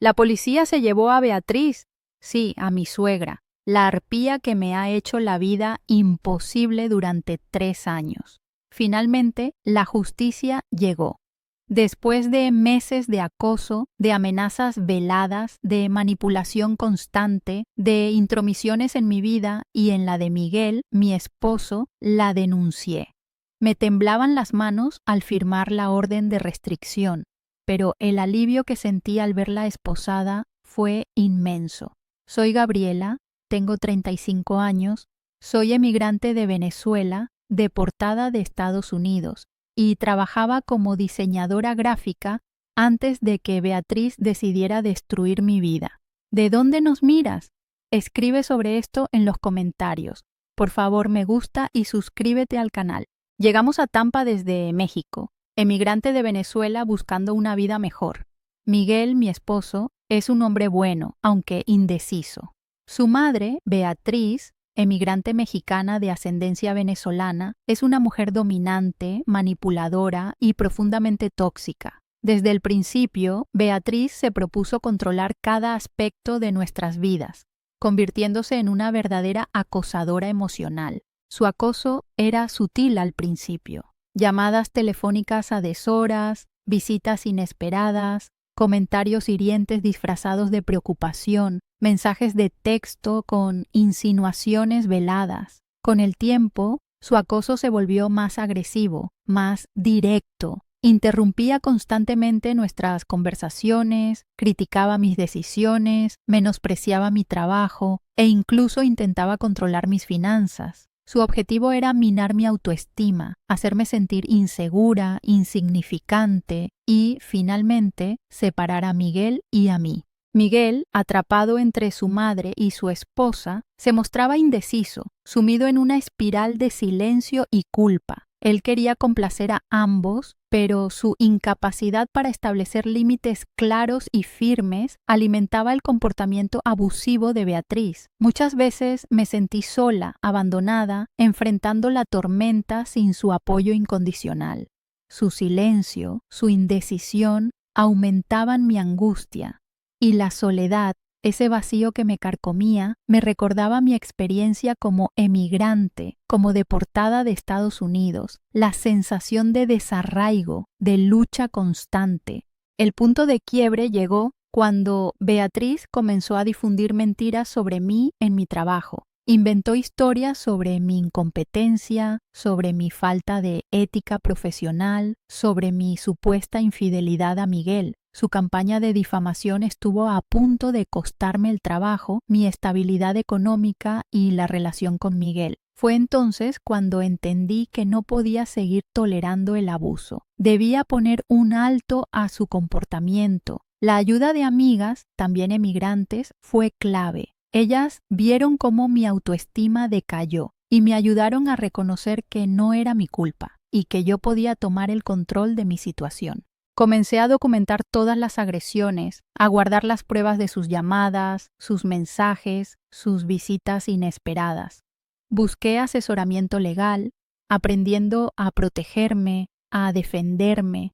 La policía se llevó a Beatriz, sí, a mi suegra, la arpía que me ha hecho la vida imposible durante 3 años. Finalmente, la justicia llegó. Después de meses de acoso, de amenazas veladas, de manipulación constante, de intromisiones en mi vida y en la de Miguel, mi esposo, la denuncié. Me temblaban las manos al firmar la orden de restricción, pero el alivio que sentí al verla esposada fue inmenso. Soy Gabriela, tengo 35 años, soy emigrante de Venezuela, deportada de Estados Unidos, y trabajaba como diseñadora gráfica antes de que Beatriz decidiera destruir mi vida. ¿De dónde nos miras? Escribe sobre esto en los comentarios. Por favor, me gusta y suscríbete al canal. Llegamos a Tampa desde México, emigrante de Venezuela buscando una vida mejor. Miguel, mi esposo, es un hombre bueno, aunque indeciso. Su madre, Beatriz, emigrante mexicana de ascendencia venezolana, es una mujer dominante, manipuladora y profundamente tóxica. Desde el principio, Beatriz se propuso controlar cada aspecto de nuestras vidas, convirtiéndose en una verdadera acosadora emocional. Su acoso era sutil al principio. Llamadas telefónicas a deshoras, visitas inesperadas, comentarios hirientes disfrazados de preocupación, mensajes de texto con insinuaciones veladas. Con el tiempo, su acoso se volvió más agresivo, más directo. Interrumpía constantemente nuestras conversaciones, criticaba mis decisiones, menospreciaba mi trabajo e incluso intentaba controlar mis finanzas. Su objetivo era minar mi autoestima, hacerme sentir insegura, insignificante y, finalmente, separar a Miguel y a mí. Miguel, atrapado entre su madre y su esposa, se mostraba indeciso, sumido en una espiral de silencio y culpa. Él quería complacer a ambos, pero su incapacidad para establecer límites claros y firmes alimentaba el comportamiento abusivo de Beatriz. Muchas veces me sentí sola, abandonada, enfrentando la tormenta sin su apoyo incondicional. Su silencio, su indecisión, aumentaban mi angustia. Y la soledad, ese vacío que me carcomía, me recordaba mi experiencia como emigrante, como deportada de Estados Unidos, la sensación de desarraigo, de lucha constante. El punto de quiebre llegó cuando Beatriz comenzó a difundir mentiras sobre mí en mi trabajo. Inventó historias sobre mi incompetencia, sobre mi falta de ética profesional, sobre mi supuesta infidelidad a Miguel. Su campaña de difamación estuvo a punto de costarme el trabajo, mi estabilidad económica y la relación con Miguel. Fue entonces cuando entendí que no podía seguir tolerando el abuso. Debía poner un alto a su comportamiento. La ayuda de amigas, también emigrantes, fue clave. Ellas vieron cómo mi autoestima decayó y me ayudaron a reconocer que no era mi culpa y que yo podía tomar el control de mi situación. Comencé a documentar todas las agresiones, a guardar las pruebas de sus llamadas, sus mensajes, sus visitas inesperadas. Busqué asesoramiento legal, aprendiendo a protegerme, a defenderme.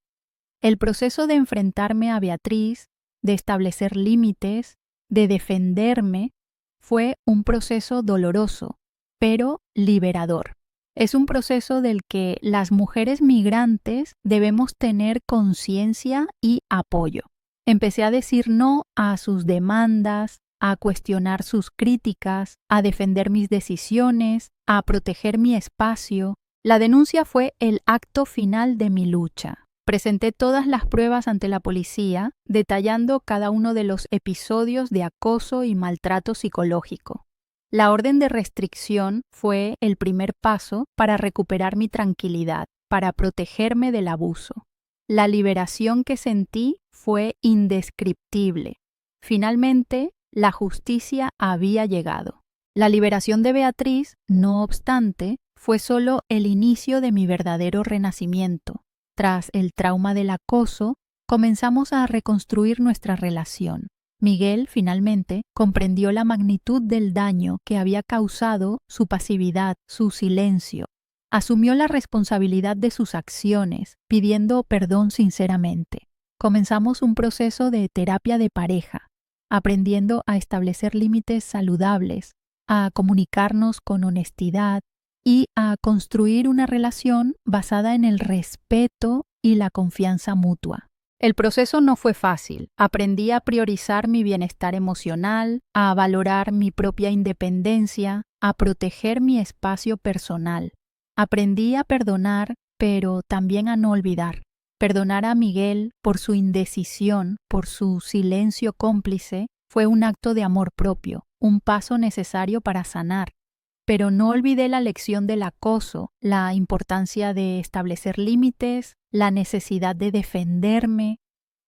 El proceso de enfrentarme a Beatriz, de establecer límites, de defenderme, fue un proceso doloroso, pero liberador. Es un proceso del que las mujeres migrantes debemos tener conciencia y apoyo. Empecé a decir no a sus demandas, a cuestionar sus críticas, a defender mis decisiones, a proteger mi espacio. La denuncia fue el acto final de mi lucha. Presenté todas las pruebas ante la policía, detallando cada uno de los episodios de acoso y maltrato psicológico. La orden de restricción fue el primer paso para recuperar mi tranquilidad, para protegerme del abuso. La liberación que sentí fue indescriptible. Finalmente, la justicia había llegado. La liberación de Beatriz, no obstante, fue solo el inicio de mi verdadero renacimiento. Tras el trauma del acoso, comenzamos a reconstruir nuestra relación. Miguel, finalmente, comprendió la magnitud del daño que había causado su pasividad, su silencio. Asumió la responsabilidad de sus acciones, pidiendo perdón sinceramente. comenzamos un proceso de terapia de pareja, aprendiendo a establecer límites saludables, a comunicarnos con honestidad y a construir una relación basada en el respeto y la confianza mutua. El proceso no fue fácil. Aprendí a priorizar mi bienestar emocional, a valorar mi propia independencia, a proteger mi espacio personal. Aprendí a perdonar, pero también a no olvidar. Perdonar a Miguel por su indecisión, por su silencio cómplice, fue un acto de amor propio, un paso necesario para sanar. Pero no olvidé la lección del acoso, la importancia de establecer límites, la necesidad de defenderme.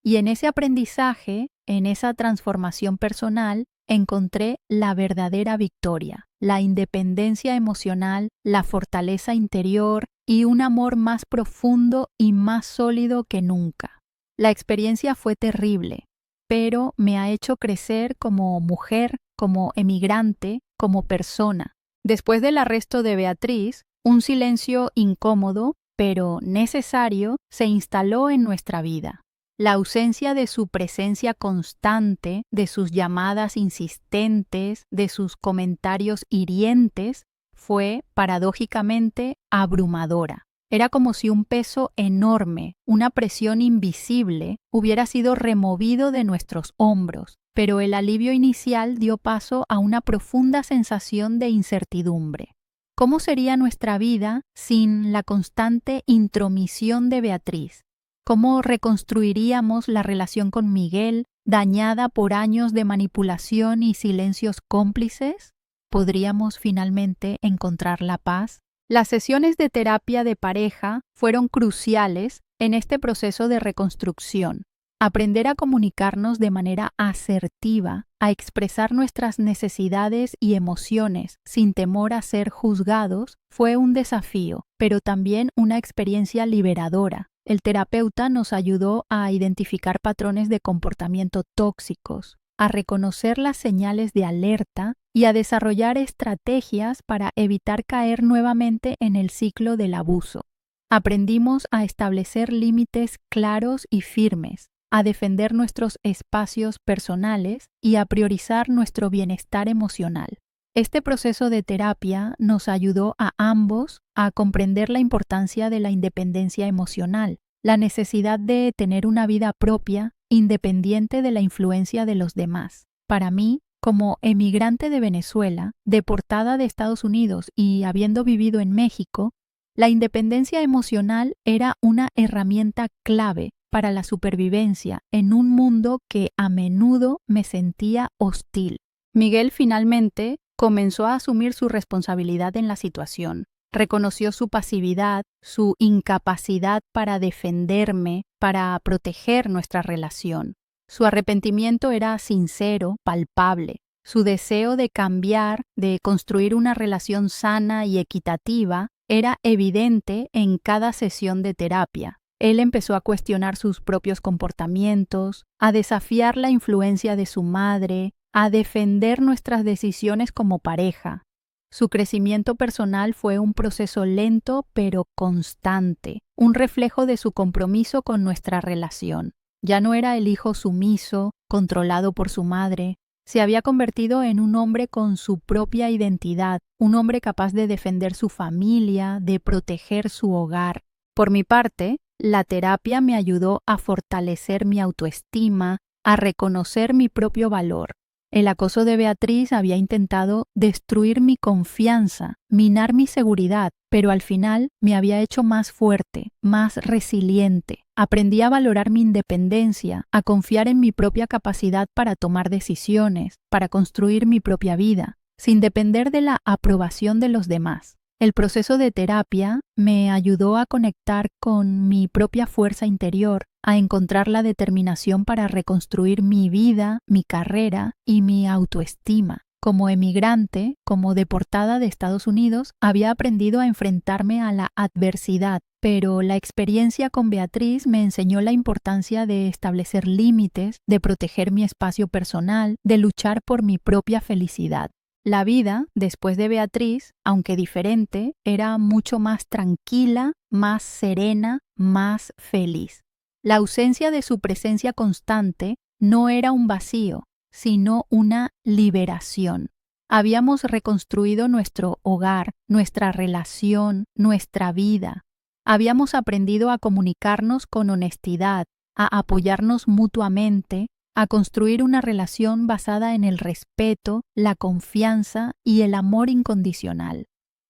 Y en ese aprendizaje, en esa transformación personal, encontré la verdadera victoria, la independencia emocional, la fortaleza interior y un amor más profundo y más sólido que nunca. La experiencia fue terrible, pero me ha hecho crecer como mujer, como emigrante, como persona. Después del arresto de Beatriz, un silencio incómodo, pero necesario, se instaló en nuestra vida. La ausencia de su presencia constante, de sus llamadas insistentes, de sus comentarios hirientes, fue, paradójicamente, abrumadora. Era como si un peso enorme, una presión invisible, hubiera sido removido de nuestros hombros, pero el alivio inicial dio paso a una profunda sensación de incertidumbre. ¿Cómo sería nuestra vida sin la constante intromisión de Beatriz? ¿Cómo reconstruiríamos la relación con Miguel, dañada por años de manipulación y silencios cómplices? ¿Podríamos finalmente encontrar la paz? Las sesiones de terapia de pareja fueron cruciales en este proceso de reconstrucción. Aprender a comunicarnos de manera asertiva, a expresar nuestras necesidades y emociones sin temor a ser juzgados, fue un desafío, pero también una experiencia liberadora. El terapeuta nos ayudó a identificar patrones de comportamiento tóxicos, a reconocer las señales de alerta y a desarrollar estrategias para evitar caer nuevamente en el ciclo del abuso. Aprendimos a establecer límites claros y firmes, a defender nuestros espacios personales y a priorizar nuestro bienestar emocional. Este proceso de terapia nos ayudó a ambos a comprender la importancia de la independencia emocional, la necesidad de tener una vida propia, independiente de la influencia de los demás. Para mí, como emigrante de Venezuela, deportada de Estados Unidos y habiendo vivido en México, la independencia emocional era una herramienta clave para la supervivencia en un mundo que a menudo me sentía hostil. Miguel finalmente comenzó a asumir su responsabilidad en la situación. Reconoció su pasividad, su incapacidad para defenderme, para proteger nuestra relación. Su arrepentimiento era sincero, palpable. Su deseo de cambiar, de construir una relación sana y equitativa, era evidente en cada sesión de terapia. Él empezó a cuestionar sus propios comportamientos, a desafiar la influencia de su madre, a defender nuestras decisiones como pareja. Su crecimiento personal fue un proceso lento pero constante, un reflejo de su compromiso con nuestra relación. Ya no era el hijo sumiso, controlado por su madre. Se había convertido en un hombre con su propia identidad, un hombre capaz de defender su familia, de proteger su hogar. Por mi parte, la terapia me ayudó a fortalecer mi autoestima, a reconocer mi propio valor. El acoso de Beatriz había intentado destruir mi confianza, minar mi seguridad, pero al final me había hecho más fuerte, más resiliente. Aprendí a valorar mi independencia, a confiar en mi propia capacidad para tomar decisiones, para construir mi propia vida, sin depender de la aprobación de los demás. El proceso de terapia me ayudó a conectar con mi propia fuerza interior, a encontrar la determinación para reconstruir mi vida, mi carrera y mi autoestima. Como emigrante, como deportada de Estados Unidos, había aprendido a enfrentarme a la adversidad, pero la experiencia con Beatriz me enseñó la importancia de establecer límites, de proteger mi espacio personal, de luchar por mi propia felicidad. La vida, después de Beatriz, aunque diferente, era mucho más tranquila, más serena, más feliz. La ausencia de su presencia constante no era un vacío, sino una liberación. Habíamos reconstruido nuestro hogar, nuestra relación, nuestra vida. Habíamos aprendido a comunicarnos con honestidad, a apoyarnos mutuamente, a construir una relación basada en el respeto, la confianza y el amor incondicional.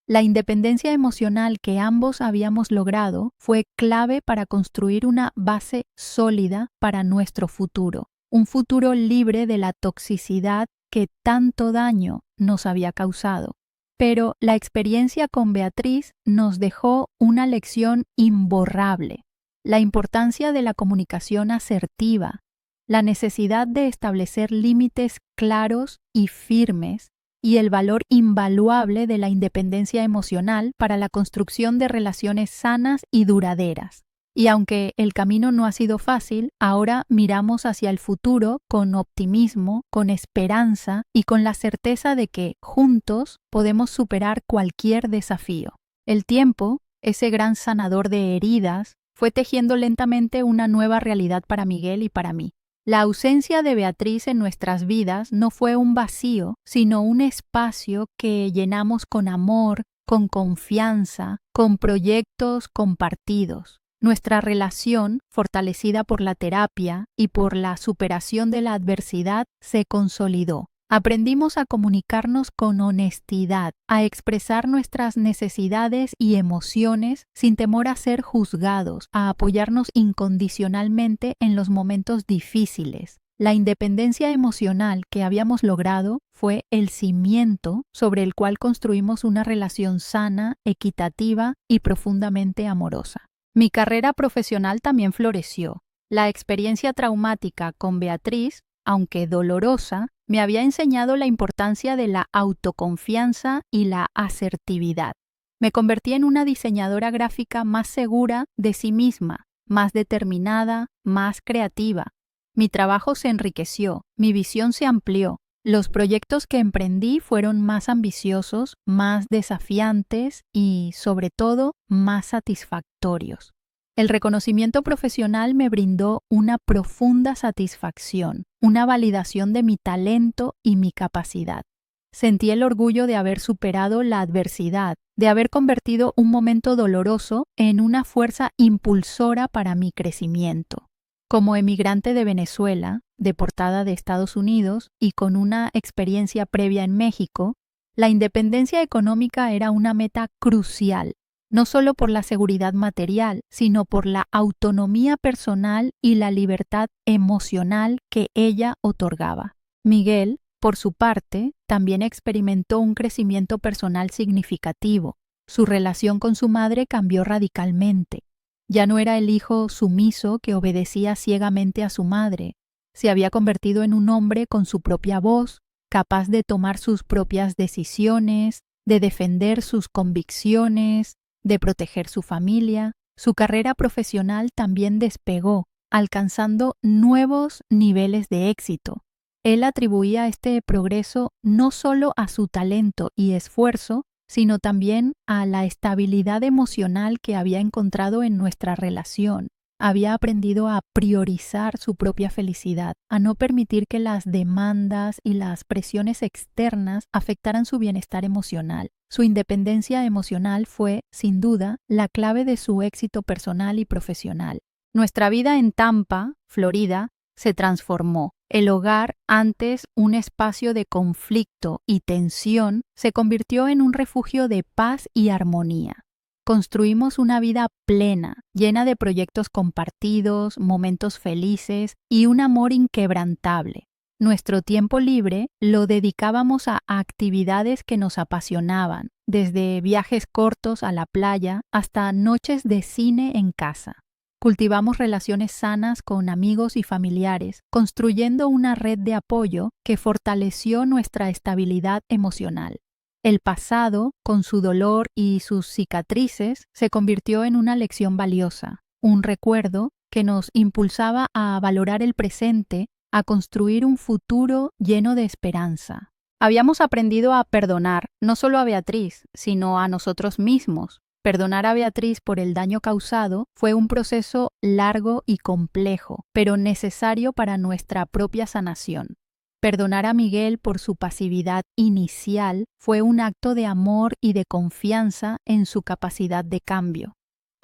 La independencia emocional que ambos habíamos logrado fue clave para construir una base sólida para nuestro futuro, un futuro libre de la toxicidad que tanto daño nos había causado. Pero la experiencia con Beatriz nos dejó una lección imborrable: la importancia de la comunicación asertiva, la necesidad de establecer límites claros y firmes, y el valor invaluable de la independencia emocional para la construcción de relaciones sanas y duraderas. Y aunque el camino no ha sido fácil, ahora miramos hacia el futuro con optimismo, con esperanza y con la certeza de que juntos podemos superar cualquier desafío. El tiempo, ese gran sanador de heridas, fue tejiendo lentamente una nueva realidad para Miguel y para mí. La ausencia de Beatriz en nuestras vidas no fue un vacío, sino un espacio que llenamos con amor, con confianza, con proyectos compartidos. Nuestra relación, fortalecida por la terapia y por la superación de la adversidad, se consolidó. Aprendimos a comunicarnos con honestidad, a expresar nuestras necesidades y emociones sin temor a ser juzgados, a apoyarnos incondicionalmente en los momentos difíciles. La independencia emocional que habíamos logrado fue el cimiento sobre el cual construimos una relación sana, equitativa y profundamente amorosa. Mi carrera profesional también floreció. La experiencia traumática con Beatriz, aunque dolorosa, me había enseñado la importancia de la autoconfianza y la asertividad. Me convertí en una diseñadora gráfica más segura de sí misma, más determinada, más creativa. Mi trabajo se enriqueció, mi visión se amplió. Los proyectos que emprendí fueron más ambiciosos, más desafiantes y, sobre todo, más satisfactorios. El reconocimiento profesional me brindó una profunda satisfacción, una validación de mi talento y mi capacidad. Sentí el orgullo de haber superado la adversidad, de haber convertido un momento doloroso en una fuerza impulsora para mi crecimiento. Como emigrante de Venezuela, deportada de Estados Unidos y con una experiencia previa en México, la independencia económica era una meta crucial, no solo por la seguridad material, sino por la autonomía personal y la libertad emocional que ella otorgaba. Miguel, por su parte, también experimentó un crecimiento personal significativo. Su relación con su madre cambió radicalmente. Ya no era el hijo sumiso que obedecía ciegamente a su madre. Se había convertido en un hombre con su propia voz, capaz de tomar sus propias decisiones, de defender sus convicciones, de proteger su familia. Su carrera profesional también despegó, alcanzando nuevos niveles de éxito. Él atribuía este progreso no solo a su talento y esfuerzo, sino también a la estabilidad emocional que había encontrado en nuestra relación. Había aprendido a priorizar su propia felicidad, a no permitir que las demandas y las presiones externas afectaran su bienestar emocional. Su independencia emocional fue, sin duda, la clave de su éxito personal y profesional. Nuestra vida en Tampa, Florida, se transformó. El hogar, antes un espacio de conflicto y tensión, se convirtió en un refugio de paz y armonía. Construimos una vida plena, llena de proyectos compartidos, momentos felices y un amor inquebrantable. Nuestro tiempo libre lo dedicábamos a actividades que nos apasionaban, desde viajes cortos a la playa hasta noches de cine en casa. Cultivamos relaciones sanas con amigos y familiares, construyendo una red de apoyo que fortaleció nuestra estabilidad emocional. El pasado, con su dolor y sus cicatrices, se convirtió en una lección valiosa, un recuerdo que nos impulsaba a valorar el presente, a construir un futuro lleno de esperanza. Habíamos aprendido a perdonar no solo a Beatriz, sino a nosotros mismos. Perdonar a Beatriz por el daño causado fue un proceso largo y complejo, pero necesario para nuestra propia sanación. Perdonar a Miguel por su pasividad inicial fue un acto de amor y de confianza en su capacidad de cambio.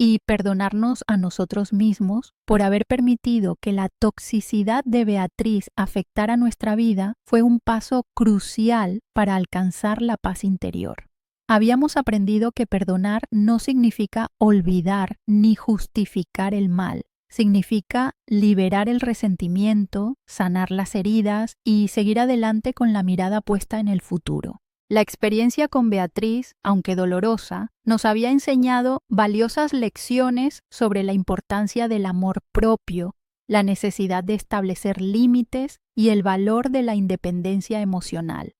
Y perdonarnos a nosotros mismos por haber permitido que la toxicidad de Beatriz afectara nuestra vida fue un paso crucial para alcanzar la paz interior. Habíamos aprendido que perdonar no significa olvidar ni justificar el mal. Significa liberar el resentimiento, sanar las heridas y seguir adelante con la mirada puesta en el futuro. La experiencia con Beatriz, aunque dolorosa, nos había enseñado valiosas lecciones sobre la importancia del amor propio, la necesidad de establecer límites y el valor de la independencia emocional.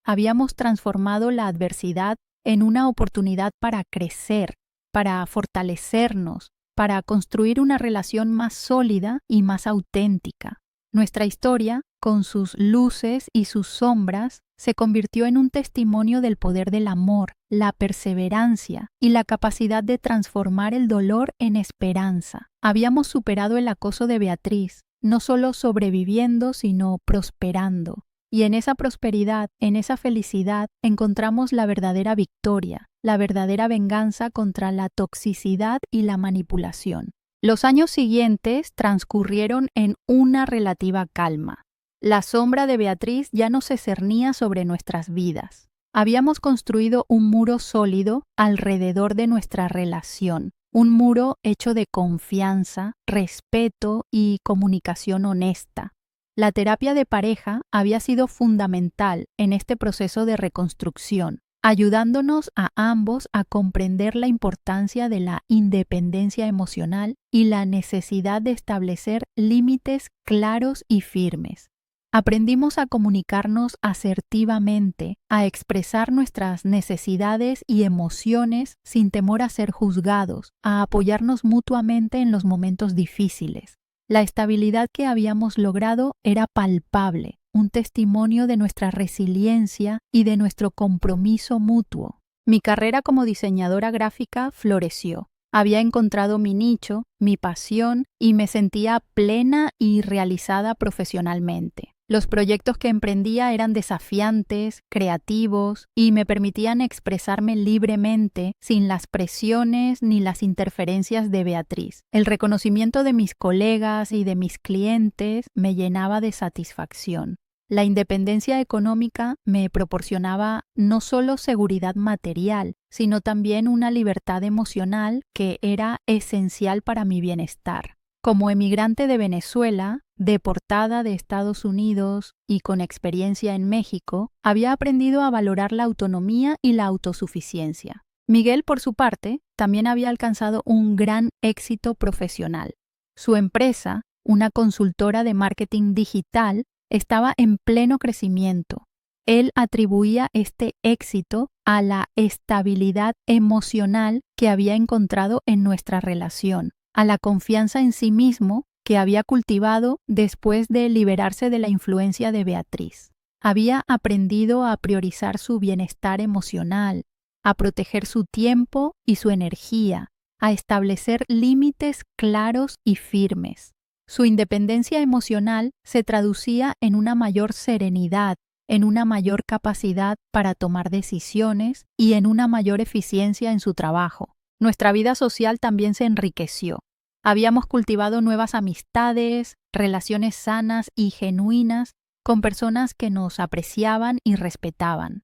Habíamos transformado la adversidad en una oportunidad para crecer, para fortalecernos, para construir una relación más sólida y más auténtica. Nuestra historia, con sus luces y sus sombras, se convirtió en un testimonio del poder del amor, la perseverancia y la capacidad de transformar el dolor en esperanza. Habíamos superado el acoso de Beatriz, no solo sobreviviendo, sino prosperando. Y en esa prosperidad, en esa felicidad, encontramos la verdadera victoria, la verdadera venganza contra la toxicidad y la manipulación. Los años siguientes transcurrieron en una relativa calma. La sombra de Beatriz ya no se cernía sobre nuestras vidas. Habíamos construido un muro sólido alrededor de nuestra relación, un muro hecho de confianza, respeto y comunicación honesta. La terapia de pareja había sido fundamental en este proceso de reconstrucción, ayudándonos a ambos a comprender la importancia de la independencia emocional y la necesidad de establecer límites claros y firmes. Aprendimos a comunicarnos asertivamente, a expresar nuestras necesidades y emociones sin temor a ser juzgados, a apoyarnos mutuamente en los momentos difíciles. La estabilidad que habíamos logrado era palpable, un testimonio de nuestra resiliencia y de nuestro compromiso mutuo. Mi carrera como diseñadora gráfica floreció. Había encontrado mi nicho, mi pasión y me sentía plena y realizada profesionalmente. Los proyectos que emprendía eran desafiantes, creativos y me permitían expresarme libremente sin las presiones ni las interferencias de Beatriz. El reconocimiento de mis colegas y de mis clientes me llenaba de satisfacción. La independencia económica me proporcionaba no solo seguridad material, sino también una libertad emocional que era esencial para mi bienestar. Como emigrante de Venezuela, deportada de Estados Unidos y con experiencia en México, había aprendido a valorar la autonomía y la autosuficiencia. Miguel, por su parte, también había alcanzado un gran éxito profesional. Su empresa, una consultora de marketing digital, estaba en pleno crecimiento. Él atribuía este éxito a la estabilidad emocional que había encontrado en nuestra relación, a la confianza en sí mismo que había cultivado después de liberarse de la influencia de Beatriz. Había aprendido a priorizar su bienestar emocional, a proteger su tiempo y su energía, a establecer límites claros y firmes. Su independencia emocional se traducía en una mayor serenidad, en una mayor capacidad para tomar decisiones y en una mayor eficiencia en su trabajo. Nuestra vida social también se enriqueció. Habíamos cultivado nuevas amistades, relaciones sanas y genuinas con personas que nos apreciaban y respetaban.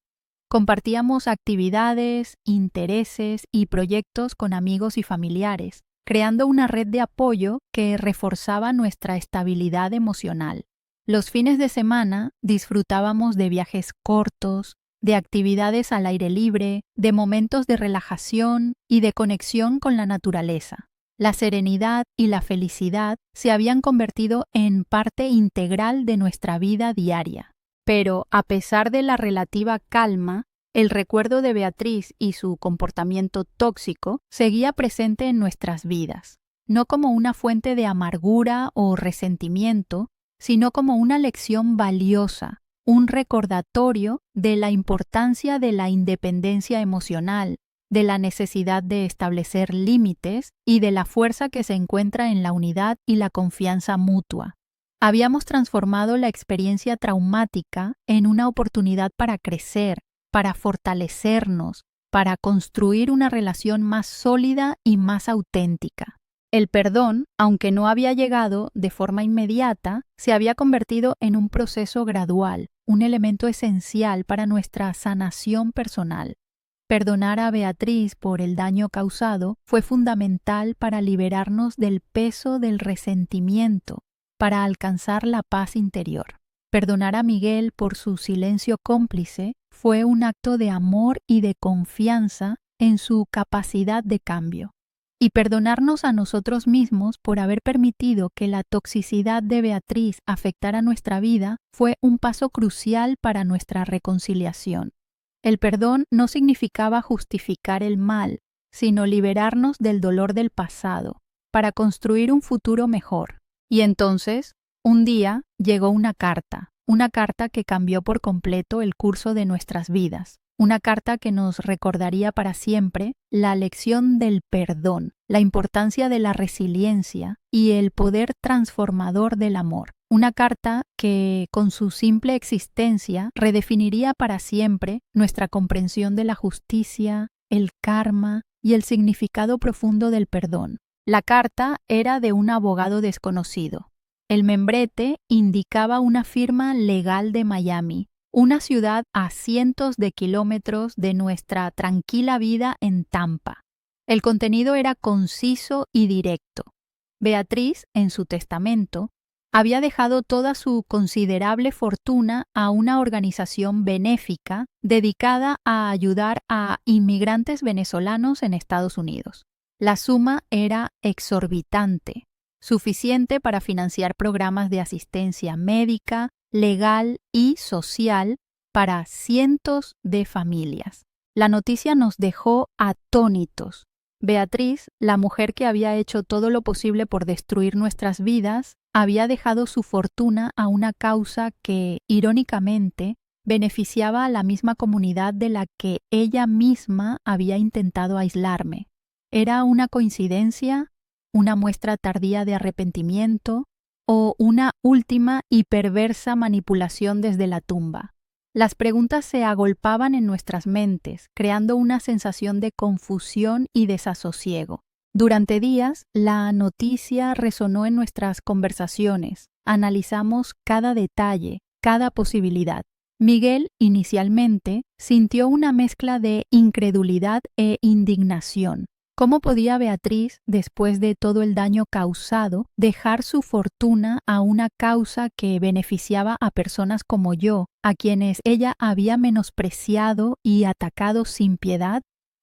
Compartíamos actividades, intereses y proyectos con amigos y familiares, creando una red de apoyo que reforzaba nuestra estabilidad emocional. Los fines de semana disfrutábamos de viajes cortos, de actividades al aire libre, de momentos de relajación y de conexión con la naturaleza. La serenidad y la felicidad se habían convertido en parte integral de nuestra vida diaria. Pero, a pesar de la relativa calma, el recuerdo de Beatriz y su comportamiento tóxico seguía presente en nuestras vidas, no como una fuente de amargura o resentimiento, sino como una lección valiosa, un recordatorio de la importancia de la independencia emocional, de la necesidad de establecer límites y de la fuerza que se encuentra en la unidad y la confianza mutua. Habíamos transformado la experiencia traumática en una oportunidad para crecer, para fortalecernos, para construir una relación más sólida y más auténtica. El perdón, aunque no había llegado de forma inmediata, se había convertido en un proceso gradual, un elemento esencial para nuestra sanación personal. Perdonar a Beatriz por el daño causado fue fundamental para liberarnos del peso del resentimiento, para alcanzar la paz interior. Perdonar a Miguel por su silencio cómplice fue un acto de amor y de confianza en su capacidad de cambio. Y perdonarnos a nosotros mismos por haber permitido que la toxicidad de Beatriz afectara nuestra vida fue un paso crucial para nuestra reconciliación. El perdón no significaba justificar el mal, sino liberarnos del dolor del pasado, para construir un futuro mejor. Y entonces, un día, llegó una carta que cambió por completo el curso de nuestras vidas. Una carta que nos recordaría para siempre la lección del perdón, la importancia de la resiliencia y el poder transformador del amor. Una carta que, con su simple existencia, redefiniría para siempre nuestra comprensión de la justicia, el karma y el significado profundo del perdón. La carta era de un abogado desconocido. El membrete indicaba una firma legal de Miami, una ciudad a cientos de kilómetros de nuestra tranquila vida en Tampa. El contenido era conciso y directo. Beatriz, en su testamento, había dejado toda su considerable fortuna a una organización benéfica dedicada a ayudar a inmigrantes venezolanos en Estados Unidos. La suma era exorbitante, suficiente para financiar programas de asistencia médica, legal y social para cientos de familias. La noticia nos dejó atónitos. Beatriz, la mujer que había hecho todo lo posible por destruir nuestras vidas, había dejado su fortuna a una causa que, irónicamente, beneficiaba a la misma comunidad de la que ella misma había intentado aislarme. ¿Era una coincidencia? ¿Una muestra tardía de arrepentimiento? ¿O una última y perversa manipulación desde la tumba? Las preguntas se agolpaban en nuestras mentes, creando una sensación de confusión y desasosiego. Durante días, la noticia resonó en nuestras conversaciones. Analizamos cada detalle, cada posibilidad. Miguel, inicialmente, sintió una mezcla de incredulidad e indignación. ¿Cómo podía Beatriz, después de todo el daño causado, dejar su fortuna a una causa que beneficiaba a personas como yo, a quienes ella había menospreciado y atacado sin piedad?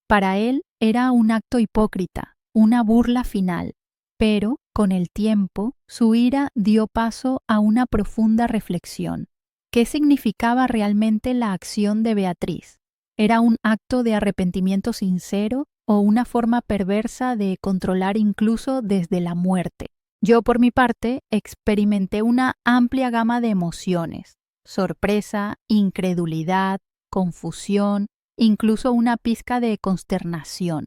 Para él era un acto hipócrita, una burla final. Pero, con el tiempo, su ira dio paso a una profunda reflexión. ¿Qué significaba realmente la acción de Beatriz? ¿Era un acto de arrepentimiento sincero o una forma perversa de controlar incluso desde la muerte? Yo, por mi parte, experimenté una amplia gama de emociones: sorpresa, incredulidad, confusión, incluso una pizca de consternación.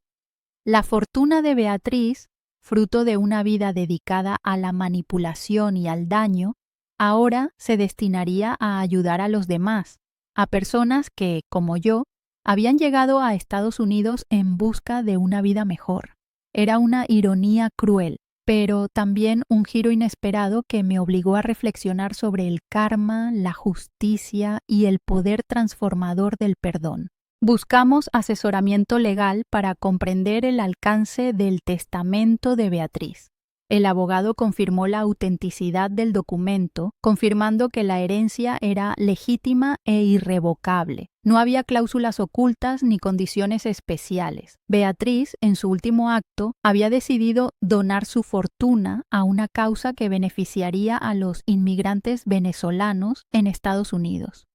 La fortuna de Beatriz, fruto de una vida dedicada a la manipulación y al daño, ahora se destinaría a ayudar a los demás, a personas que, como yo, habían llegado a Estados Unidos en busca de una vida mejor. Era una ironía cruel, pero también un giro inesperado que me obligó a reflexionar sobre el karma, la justicia y el poder transformador del perdón. Buscamos asesoramiento legal para comprender el alcance del testamento de Beatriz. El abogado confirmó la autenticidad del documento, confirmando que la herencia era legítima e irrevocable. No había cláusulas ocultas ni condiciones especiales. Beatriz, en su último acto, había decidido donar su fortuna a una causa que beneficiaría a los inmigrantes venezolanos en Estados Unidos.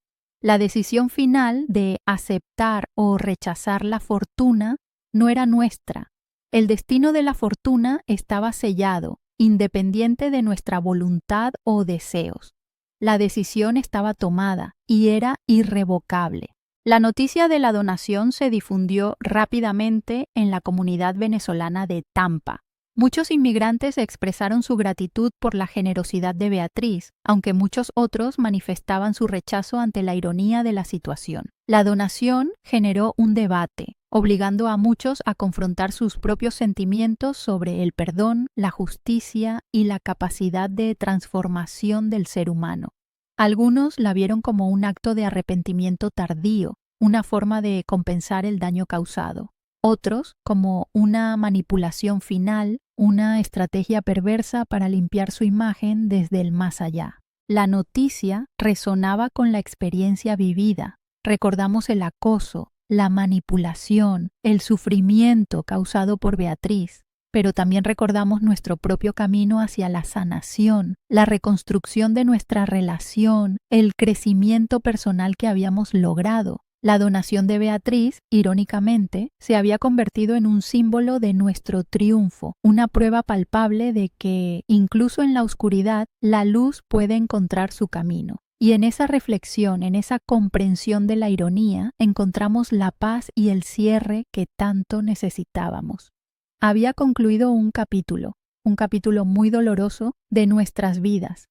La decisión final de aceptar o rechazar la fortuna no era nuestra. El destino de la fortuna estaba sellado, independiente de nuestra voluntad o deseos. La decisión estaba tomada y era irrevocable. La noticia de la donación se difundió rápidamente en la comunidad venezolana de Tampa. Muchos inmigrantes expresaron su gratitud por la generosidad de Beatriz, aunque muchos otros manifestaban su rechazo ante la ironía de la situación. La donación generó un debate, obligando a muchos a confrontar sus propios sentimientos sobre el perdón, la justicia y la capacidad de transformación del ser humano. Algunos la vieron como un acto de arrepentimiento tardío, una forma de compensar el daño causado. Otros como una manipulación final, una estrategia perversa para limpiar su imagen desde el más allá. La noticia resonaba con la experiencia vivida. Recordamos el acoso, la manipulación, el sufrimiento causado por Beatriz, pero también recordamos nuestro propio camino hacia la sanación, la reconstrucción de nuestra relación, el crecimiento personal que habíamos logrado. La donación de Beatriz, irónicamente, se había convertido en un símbolo de nuestro triunfo, una prueba palpable de que, incluso en la oscuridad, la luz puede encontrar su camino. Y en esa reflexión, en esa comprensión de la ironía, encontramos la paz y el cierre que tanto necesitábamos. Había concluido un capítulo muy doloroso de nuestras vidas.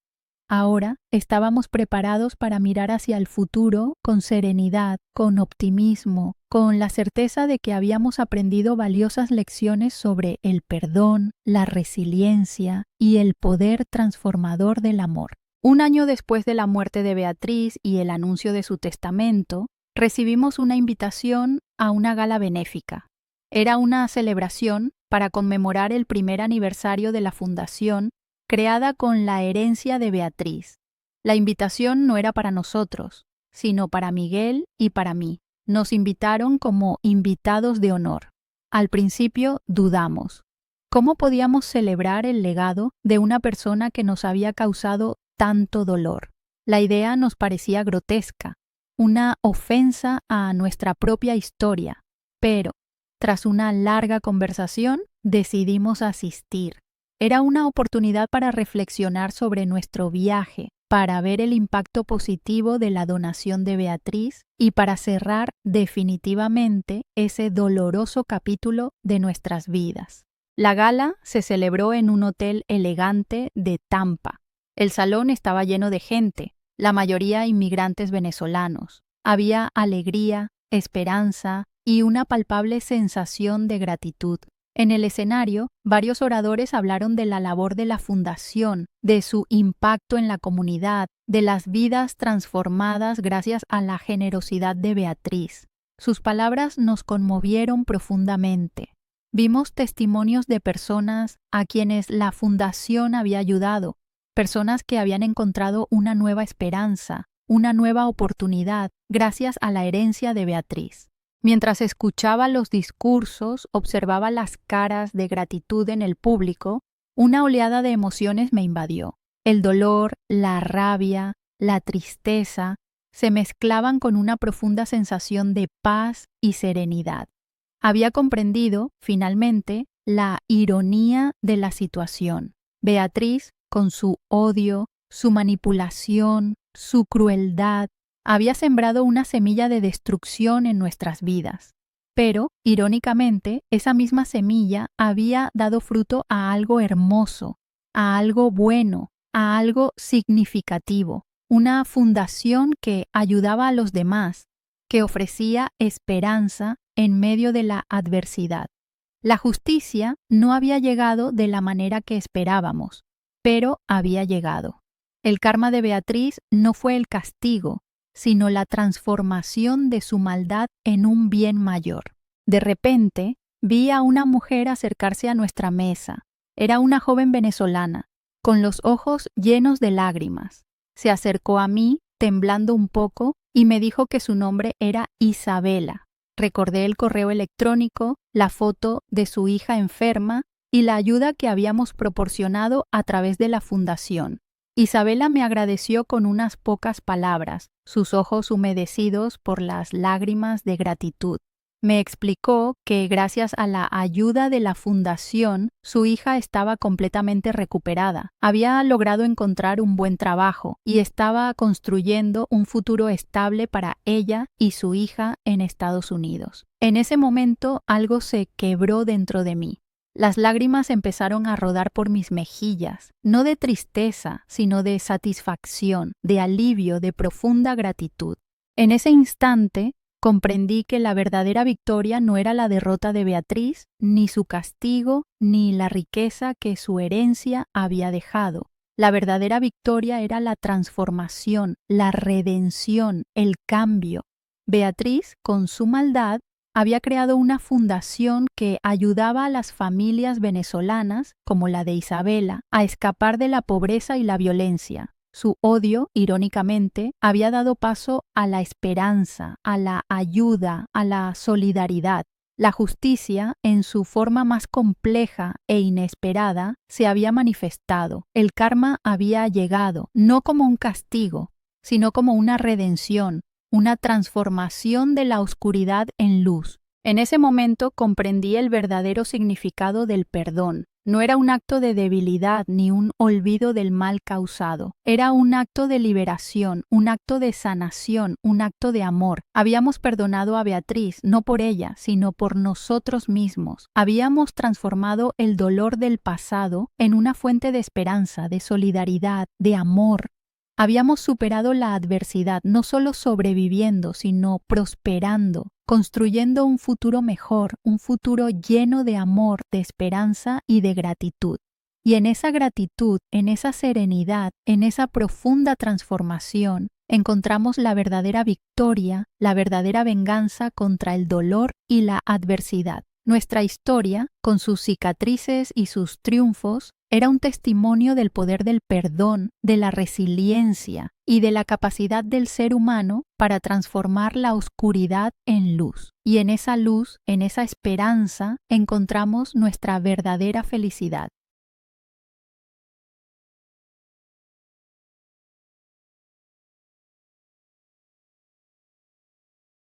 Ahora estábamos preparados para mirar hacia el futuro con serenidad, con optimismo, con la certeza de que habíamos aprendido valiosas lecciones sobre el perdón, la resiliencia y el poder transformador del amor. Un año después de la muerte de Beatriz y el anuncio de su testamento, recibimos una invitación a una gala benéfica. Era una celebración para conmemorar el primer aniversario de la fundación creada con la herencia de Beatriz. La invitación no era para nosotros, sino para Miguel y para mí. Nos invitaron como invitados de honor. Al principio dudamos. ¿Cómo podíamos celebrar el legado de una persona que nos había causado tanto dolor? La idea nos parecía grotesca, una ofensa a nuestra propia historia, pero, tras una larga conversación, decidimos asistir. Era una oportunidad para reflexionar sobre nuestro viaje, para ver el impacto positivo de la donación de Beatriz y para cerrar definitivamente ese doloroso capítulo de nuestras vidas. La gala se celebró en un hotel elegante de Tampa. El salón estaba lleno de gente, la mayoría inmigrantes venezolanos. Había alegría, esperanza y una palpable sensación de gratitud. En el escenario, varios oradores hablaron de la labor de la fundación, de su impacto en la comunidad, de las vidas transformadas gracias a la generosidad de Beatriz. Sus palabras nos conmovieron profundamente. Vimos testimonios de personas a quienes la fundación había ayudado, personas que habían encontrado una nueva esperanza, una nueva oportunidad gracias a la herencia de Beatriz. Mientras escuchaba los discursos, observaba las caras de gratitud en el público, una oleada de emociones me invadió. El dolor, la rabia, la tristeza se mezclaban con una profunda sensación de paz y serenidad. Había comprendido, finalmente, la ironía de la situación. Beatriz, con su odio, su manipulación, su crueldad, había sembrado una semilla de destrucción en nuestras vidas. Pero, irónicamente, esa misma semilla había dado fruto a algo hermoso, a algo bueno, a algo significativo, una fundación que ayudaba a los demás, que ofrecía esperanza en medio de la adversidad. La justicia no había llegado de la manera que esperábamos, pero había llegado. El karma de Beatriz no fue el castigo, sino la transformación de su maldad en un bien mayor. De repente, vi a una mujer acercarse a nuestra mesa. Era una joven venezolana, con los ojos llenos de lágrimas. Se acercó a mí, temblando un poco, y me dijo que su nombre era Isabela. Recordé el correo electrónico, la foto de su hija enferma y la ayuda que habíamos proporcionado a través de la fundación. Isabela me agradeció con unas pocas palabras, sus ojos humedecidos por las lágrimas de gratitud. Me explicó que gracias a la ayuda de la fundación, su hija estaba completamente recuperada, había logrado encontrar un buen trabajo y estaba construyendo un futuro estable para ella y su hija en Estados Unidos. En ese momento algo se quebró dentro de mí. Las lágrimas empezaron a rodar por mis mejillas, no de tristeza, sino de satisfacción, de alivio, de profunda gratitud. En ese instante, comprendí que la verdadera victoria no era la derrota de Beatriz, ni su castigo, ni la riqueza que su herencia había dejado. La verdadera victoria era la transformación, la redención, el cambio. Beatriz, con su maldad, había creado una fundación que ayudaba a las familias venezolanas, como la de Isabela, a escapar de la pobreza y la violencia. Su odio, irónicamente, había dado paso a la esperanza, a la ayuda, a la solidaridad. La justicia, en su forma más compleja e inesperada, se había manifestado. El karma había llegado, no como un castigo, sino como una redención, una transformación de la oscuridad en luz. En ese momento comprendí el verdadero significado del perdón. No era un acto de debilidad ni un olvido del mal causado. Era un acto de liberación, un acto de sanación, un acto de amor. Habíamos perdonado a Beatriz, no por ella, sino por nosotros mismos. Habíamos transformado el dolor del pasado en una fuente de esperanza, de solidaridad, de amor. Habíamos superado la adversidad, no solo sobreviviendo, sino prosperando, construyendo un futuro mejor, un futuro lleno de amor, de esperanza y de gratitud. Y en esa gratitud, en esa serenidad, en esa profunda transformación, encontramos la verdadera victoria, la verdadera venganza contra el dolor y la adversidad. Nuestra historia, con sus cicatrices y sus triunfos, era un testimonio del poder del perdón, de la resiliencia y de la capacidad del ser humano para transformar la oscuridad en luz. Y en esa luz, en esa esperanza, encontramos nuestra verdadera felicidad.